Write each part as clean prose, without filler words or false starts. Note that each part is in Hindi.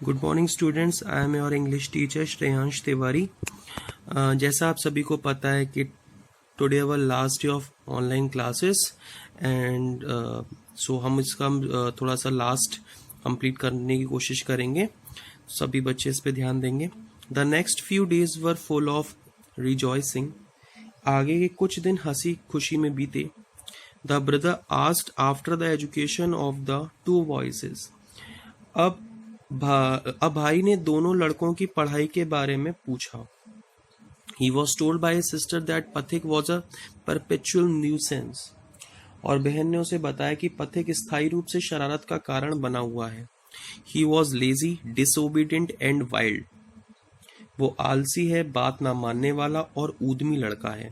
Good morning students, I am your English teacher Shreyansh Tiwari. जैसा आप सभी को पता है कि today our last day of online classes and so हम इसका थोड़ा सा लास्ट कंप्लीट करने की कोशिश करेंगे। सभी बच्चे इस पे ध्यान देंगे। The next few days were full of rejoicing. आगे के कुछ दिन हंसी खुशी में बीते। The brother asked after the education of the two voices. अब भाई ने दोनों लड़कों की पढ़ाई के बारे में पूछा। He was told by his sister that पथिक was a perpetual nuisance। और बहन ने उसे बताया कि पथिक स्थायी रूप से शरारत का कारण बना हुआ है। He was lazy, disobedient and wild। वो आलसी है, बात ना मानने वाला और ऊधमी लड़का है।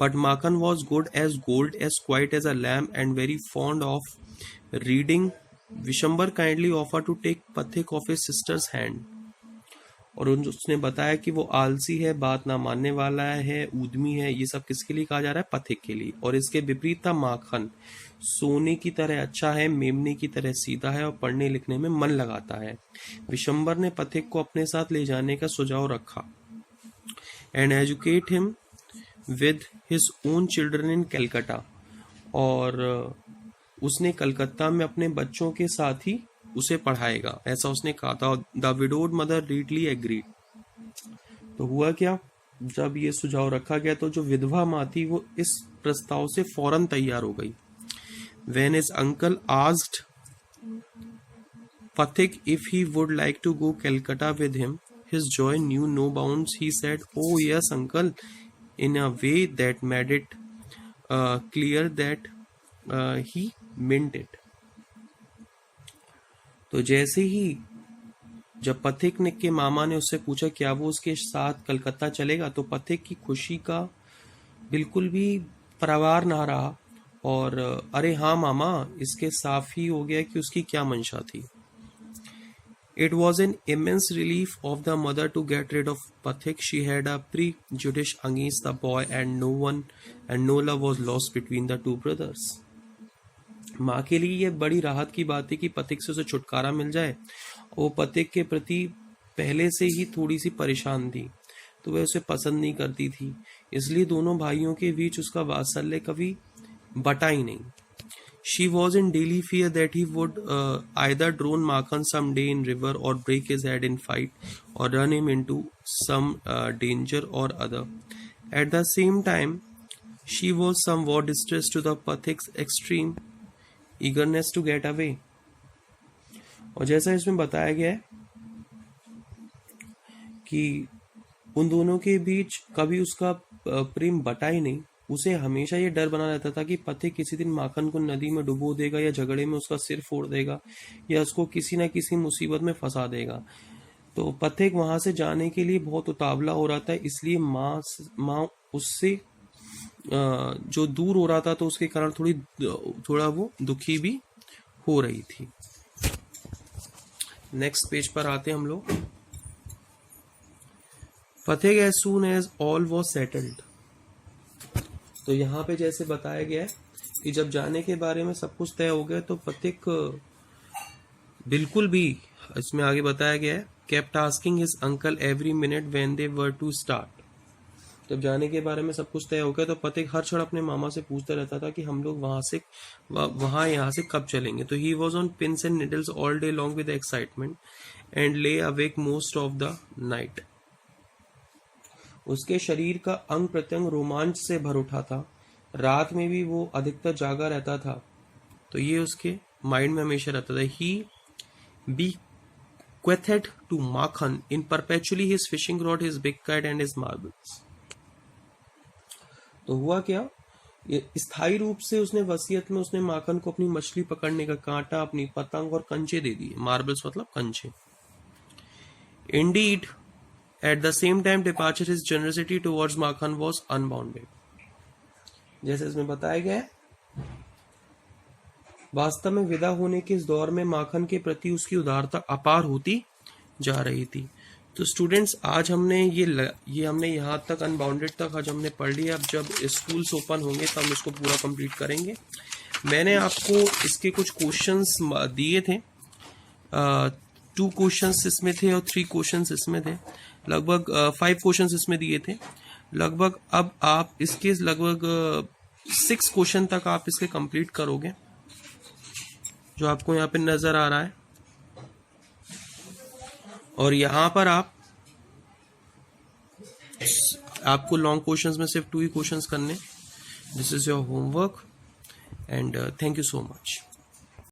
But Makhan was good as gold, as quiet as a lamb and very fond of reading। Vishambar kindly offer to take Pathik of his sister's hand. और उसने बताया कि वो आलसी है, बात ना मानने वाला है, ऊधमी है। ये सब किसके लिए कहा जा रहा है? पथिक के लिए। और इसके विपरीत था माखन। सोने की तरह अच्छा है, मेमने की तरह सीधा है और पढ़ने लिखने में मन लगाता है। विशंबर ने पथिक को अपने साथ ले जाने का सुझाव रखा and educate him with his own children in Calcutta. और उसने कलकत्ता में अपने बच्चों के साथ ही उसे पढ़ाएगा, ऐसा उसने कहा था। The widowed mother readily agreed. तो हुआ क्या, जब ये सुझाव रखा गया तो जो विधवा माँ थी वो इस प्रस्ताव से फौरन तैयार हो गई। When his uncle asked Pathik if he would like to go Calcutta with him, his joy knew no bounds. He said, "Oh yes uncle," in a way that made it clear that he meant it। तो जैसे ही जब पथिक ने के मामा ने उससे पूछा क्या वो उसके साथ कलकत्ता चलेगा, तो पथिक की खुशी का बिल्कुल भी परवार ना रहा। और अरे हाँ मामा, इसके साफ ही हो गया कि उसकी क्या मंशा थी। It was an immense relief of the mother to get rid of Pathik। She had a prejudice against the boy and no love was lost between the two brothers। माँ के लिए यह बड़ी राहत की बात थी कि पथिक से उसे छुटकारा मिल जाए। वो पथिक के प्रति पहले से ही थोड़ी सी परेशान थी, तो वह उसे पसंद नहीं करती थी, इसलिए दोनों भाइयों के बीच उसका वात्सल्य कभी बटा ही नहीं। She was in daily fear that he would either drown Makhan someday in river or break his head in fight or run him into some danger or other। At the same time, she was somewhat distressed to the Pathik's extreme eagerness to get away। और जैसा इसमें बताया गया है कि उन दोनों के बीच कभी उसका प्रेम बटा ही नहीं। उसे हमेशा ये डर बना रहता था कि पथिक किसी दिन माखन को नदी में डुबो देगा या झगड़े में उसका सिर फोड़ देगा या उसको किसी ना किसी मुसीबत में फंसा देगा। तो पथिक वहां से जाने के लिए बहुत उतावला हो रहा था, इसलिए माँ उससे जो दूर हो रहा था तो उसके कारण थोड़ा वो दुखी भी हो रही थी। नेक्स्ट पेज पर आते हम लोग। Pathik as soon as all was settled. तो यहाँ पे जैसे बताया गया है कि जब जाने के बारे में सब कुछ तय हो गया तो पथिक बिल्कुल भी, इसमें आगे बताया गया है, kept asking his uncle every minute when they were to start. जब जाने के बारे में सब कुछ तय हो गया तो पथिक हर क्षण अपने मामा से पूछता रहता था कि हम लोग यहाँ से कब चलेंगे। तो he was on pins and needles all day long with excitement and lay awake most of the night. उसके शरीर का अंग प्रत्यंग रोमांच से भर उठा था, रात में भी वो अधिकतर जागा रहता था। तो ये उसके माइंड में हमेशा रहता था। ही bequeathed to Makhan in perpetually his fishing rod, his big kite and his marbles। तो हुआ क्या, ये स्थायी रूप से उसने वसीयत में उसने माखन को अपनी मछली पकड़ने का कांटा, अपनी पतंग और कंचे दे दिए। मार्बल्स मतलब कंचे। Indeed, at the same time departure his generosity towards Makhan was unbounded। जैसे इसमें बताया गया है, वास्तव में विदा होने के इस दौर में माखन के प्रति उसकी उदारता अपार होती जा रही थी। तो स्टूडेंट्स, आज हमने ये हमने यहाँ तक अनबाउंडेड तक आज हमने पढ़ लिया। अब जब स्कूल्स ओपन होंगे तो हम इसको पूरा कंप्लीट करेंगे। मैंने आपको इसके कुछ क्वेश्चंस दिए थे 2 क्वेश्चंस इसमें थे और 3 क्वेश्चंस इसमें थे, लगभग 5 क्वेश्चंस इसमें दिए थे लगभग। अब आप इसके लगभग 6 क्वेश्चन तक आप इसके कंप्लीट करोगे, जो आपको यहाँ पे नजर आ रहा है। और यहाँ पर आपको लॉन्ग क्वेश्चंस में सिर्फ 2 ही क्वेश्चंस करने। This is your homework and thank you so much.